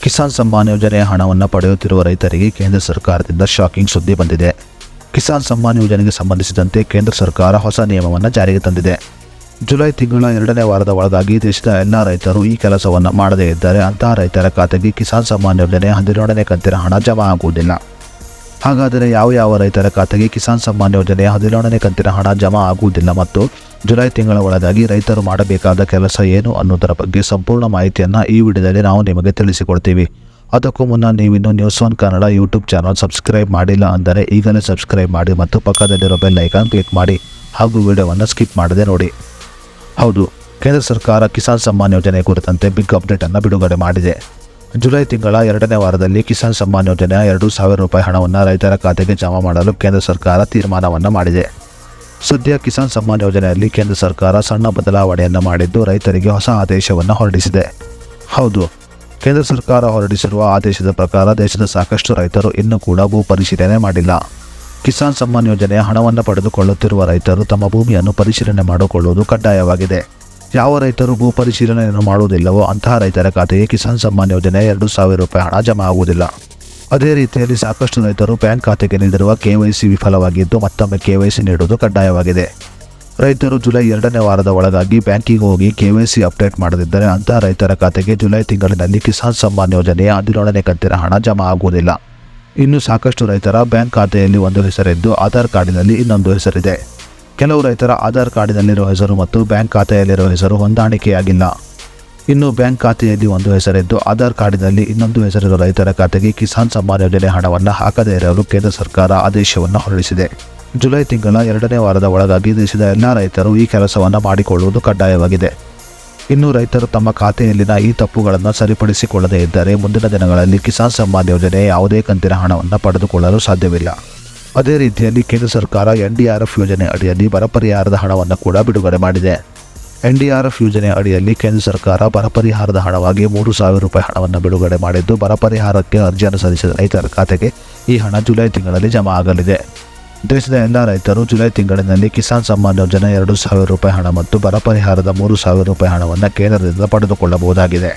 ಕಿಸಾನ್ ಸಮ್ಮಾನ್ ಯೋಜನೆಯ ಹಣವನ್ನು ಪಡೆಯುತ್ತಿರುವ ರೈತರಿಗೆ ಕೇಂದ್ರ ಸರ್ಕಾರದಿಂದ ಶಾಕಿಂಗ್ ಸುದ್ದಿ ಬಂದಿದೆ. ಕಿಸಾನ್ ಸಮ್ಮಾನ್ ಯೋಜನೆಗೆ ಸಂಬಂಧಿಸಿದಂತೆ ಕೇಂದ್ರ ಸರ್ಕಾರ ಹೊಸ ನಿಯಮವನ್ನು ಜಾರಿಗೆ ತಂದಿದೆ. ಜುಲೈ ತಿಂಗಳ 2ನೇ ವಾರದ ಒಳಗಾಗಿ ದೇಶದ ಎಲ್ಲ ರೈತರು ಈ ಕೆಲಸವನ್ನು ಮಾಡದೇ ಇದ್ದರೆ ಅಂತಹ ರೈತರ ಖಾತೆಗೆ ಕಿಸಾನ್ ಸಮ್ಮಾನ್ ಯೋಜನೆಯ 12ನೇ ಕಂತಿನ ಹಣ ಜಮಾ ಆಗುವುದಿಲ್ಲ. ಹಾಗಾದರೆ ಯಾವ ರೈತರ ಖಾತೆಗೆ ಕಿಸಾನ್ ಸಮ್ಮಾನ್ ಯೋಜನೆಯ 12ನೇ ಕಂತಿನ ಹಣ ಜಮಾ ಆಗುವುದಿಲ್ಲ ಮತ್ತು ಜುಲೈ ತಿಂಗಳ ಒಳಗಾಗಿ ರೈತರು ಮಾಡಬೇಕಾದ ಕೆಲಸ ಏನು ಅನ್ನೋದರ ಬಗ್ಗೆ ಸಂಪೂರ್ಣ ಮಾಹಿತಿಯನ್ನು ಈ ವಿಡಿಯೋದಲ್ಲಿ ನಾವು ನಿಮಗೆ ತಿಳಿಸಿಕೊಡ್ತೀವಿ. ಅದಕ್ಕೂ ಮುನ್ನ ನೀವಿನ್ನು ನ್ಯೂಸ್1 ಕನ್ನಡ ಯೂಟ್ಯೂಬ್ ಚಾನಲ್ ಸಬ್ಸ್ಕ್ರೈಬ್ ಮಾಡಿಲ್ಲ ಅಂದರೆ ಈಗಲೇ ಸಬ್ಸ್ಕ್ರೈಬ್ ಮಾಡಿ ಮತ್ತು ಪಕ್ಕದಲ್ಲಿರೋ ಬೆಲ್ ಐಕಾನ್ ಕ್ಲಿಕ್ ಮಾಡಿ ಹಾಗೂ ವಿಡಿಯೋವನ್ನು ಸ್ಕಿಪ್ ಮಾಡದೆ ನೋಡಿ. ಹೌದು, ಕೇಂದ್ರ ಸರ್ಕಾರ ಕಿಸಾನ್ ಸಮ್ಮಾನ್ ಯೋಜನೆ ಕುರಿತಂತೆ ಬಿಗ್ ಅಪ್ಡೇಟನ್ನು ಬಿಡುಗಡೆ ಮಾಡಿದೆ. ಜುಲೈ ತಿಂಗಳ 2ನೇ ವಾರದಲ್ಲಿ ಕಿಸಾನ್ ಸಮ್ಮಾನ್ ಯೋಜನೆಯ 2,000 ರೂಪಾಯಿ ಹಣವನ್ನು ರೈತರ ಖಾತೆಗೆ ಜಮಾ ಮಾಡಲು ಕೇಂದ್ರ ಸರ್ಕಾರ ತೀರ್ಮಾನವನ್ನು ಮಾಡಿದೆ. ಸದ್ಯ ಕಿಸಾನ್ ಸಮ್ಮಾನ್ ಯೋಜನೆಯಲ್ಲಿ ಕೇಂದ್ರ ಸರ್ಕಾರ ಸಣ್ಣ ಬದಲಾವಣೆಯನ್ನು ಮಾಡಿದ್ದು ರೈತರಿಗೆ ಹೊಸ ಆದೇಶವನ್ನು ಹೊರಡಿಸಿದೆ. ಹೌದು, ಕೇಂದ್ರ ಸರ್ಕಾರ ಹೊರಡಿಸಿರುವ ಆದೇಶದ ಪ್ರಕಾರ ದೇಶದ ಸಾಕಷ್ಟು ರೈತರು ಇನ್ನೂ ಕೂಡ ಭೂ ಪರಿಶೀಲನೆ ಮಾಡಿಲ್ಲ. ಕಿಸಾನ್ ಸಮ್ಮಾನ್ ಯೋಜನೆಯ ಹಣವನ್ನು ಪಡೆದುಕೊಳ್ಳುತ್ತಿರುವ ರೈತರು ತಮ್ಮ ಭೂಮಿಯನ್ನು ಪರಿಶೀಲನೆ ಮಾಡಿಕೊಳ್ಳುವುದು ಕಡ್ಡಾಯವಾಗಿದೆ. ಯಾವ ರೈತರು ಭೂ ಪರಿಶೀಲನೆಯನ್ನು ಮಾಡುವುದಿಲ್ಲವೋ ಅಂತಹ ರೈತರ ಖಾತೆಗೆ ಕಿಸಾನ್ ಸಮ್ಮಾನ್ ಯೋಜನೆಯ 2,000 ರೂಪಾಯಿ ಹಣ ಜಮಾ ಆಗುವುದಿಲ್ಲ. ಅದೇ ರೀತಿಯಲ್ಲಿ ಸಾಕಷ್ಟು ರೈತರು ಬ್ಯಾಂಕ್ ಖಾತೆಗೆ ನೀಡಿರುವ KYC ವಿಫಲವಾಗಿದ್ದು ಮತ್ತೊಮ್ಮೆ KYC ನೀಡುವುದು ಕಡ್ಡಾಯವಾಗಿದೆ. ರೈತರು ಜುಲೈ 2ನೇ ವಾರದ ಒಳಗಾಗಿ ಬ್ಯಾಂಕಿಗೆ ಹೋಗಿ KYC ಅಪ್ಡೇಟ್ ಮಾಡದಿದ್ದರೆ ಅಂತಹ ರೈತರ ಖಾತೆಗೆ ಜುಲೈ ತಿಂಗಳಿನಲ್ಲಿ ಕಿಸಾನ್ ಸಮ್ಮಾನ್ ಯೋಜನೆಯ 12ನೇ ಕಂತಿನ ಹಣ ಜಮಾ ಆಗುವುದಿಲ್ಲ. ಇನ್ನು ಸಾಕಷ್ಟು ರೈತರ ಬ್ಯಾಂಕ್ ಖಾತೆಯಲ್ಲಿ ಒಂದು ಹೆಸರಿದ್ದು ಆಧಾರ್ ಕಾರ್ಡಿನಲ್ಲಿ ಇನ್ನೊಂದು ಹೆಸರಿದೆ. ಕೆಲವು ರೈತರ ಆಧಾರ್ ಕಾರ್ಡಿನಲ್ಲಿರುವ ಹೆಸರು ಮತ್ತು ಬ್ಯಾಂಕ್ ಖಾತೆಯಲ್ಲಿರುವ ಹೆಸರು ಹೊಂದಾಣಿಕೆಯಾಗಿಲ್ಲ. ಇನ್ನು ಬ್ಯಾಂಕ್ ಖಾತೆಯಲ್ಲಿ ಒಂದು ಹೆಸರಿದ್ದು ಆಧಾರ್ ಕಾರ್ಡಿನಲ್ಲಿ ಇನ್ನೊಂದು ಹೆಸರಿರುವ ರೈತರ ಖಾತೆಗೆ ಕಿಸಾನ್ ಸಮ್ಮಾನ್ ಯೋಜನೆ ಹಣವನ್ನು ಹಾಕದೇ ಇರಲು ಕೇಂದ್ರ ಸರ್ಕಾರ ಆದೇಶವನ್ನು ಹೊರಡಿಸಿದೆ. ಜುಲೈ ತಿಂಗಳ 2ನೇ ವಾರದ ಒಳಗಾಗಿ ದೇಶದ ಎಲ್ಲ ರೈತರು ಈ ಕೆಲಸವನ್ನು ಮಾಡಿಕೊಳ್ಳುವುದು ಕಡ್ಡಾಯವಾಗಿದೆ. ಇನ್ನು ರೈತರು ತಮ್ಮ ಖಾತೆಯಲ್ಲಿನ ಈ ತಪ್ಪುಗಳನ್ನು ಸರಿಪಡಿಸಿಕೊಳ್ಳದೇ ಇದ್ದರೆ ಮುಂದಿನ ದಿನಗಳಲ್ಲಿ ಕಿಸಾನ್ ಸಮ್ಮಾನ್ ಯೋಜನೆಯ ಯಾವುದೇ ಕಂತಿನ ಹಣವನ್ನು ಪಡೆದುಕೊಳ್ಳಲು ಸಾಧ್ಯವಿಲ್ಲ. ಅದೇ ರೀತಿಯಲ್ಲಿ ಕೇಂದ್ರ ಸರ್ಕಾರ NDRF ಯೋಜನೆ ಅಡಿಯಲ್ಲಿ ಬರ ಪರಿಹಾರದ ಹಣವನ್ನು ಕೂಡ ಬಿಡುಗಡೆ ಮಾಡಿದೆ. NDRF ಯೋಜನೆ ಅಡಿಯಲ್ಲಿ ಕೇಂದ್ರ ಸರ್ಕಾರ ಬರ ಪರಿಹಾರದ ಹಣವಾಗಿ 3,000 ರೂಪಾಯಿ ಹಣವನ್ನು ಬಿಡುಗಡೆ ಮಾಡಿದ್ದು ಬರ ಪರಿಹಾರಕ್ಕೆ ಅರ್ಜಿಯನ್ನು ಸಲ್ಲಿಸಿದ ರೈತರ ಖಾತೆಗೆ ಈ ಹಣ ಜುಲೈ ತಿಂಗಳಲ್ಲಿ ಜಮಾ ಆಗಲಿದೆ. ದೇಶದ ಎಲ್ಲ ರೈತರು ಜುಲೈ ತಿಂಗಳಿನಲ್ಲಿ ಕಿಸಾನ್ ಸಮ್ಮಾನ್ ಯೋಜನೆ 2,000 ರೂಪಾಯಿ ಹಣ ಮತ್ತು ಬರ ಪರಿಹಾರದ 3,000 ರೂಪಾಯಿ ಹಣವನ್ನು ಕೇಂದ್ರದಿಂದ ಪಡೆದುಕೊಳ್ಳಬಹುದಾಗಿದೆ.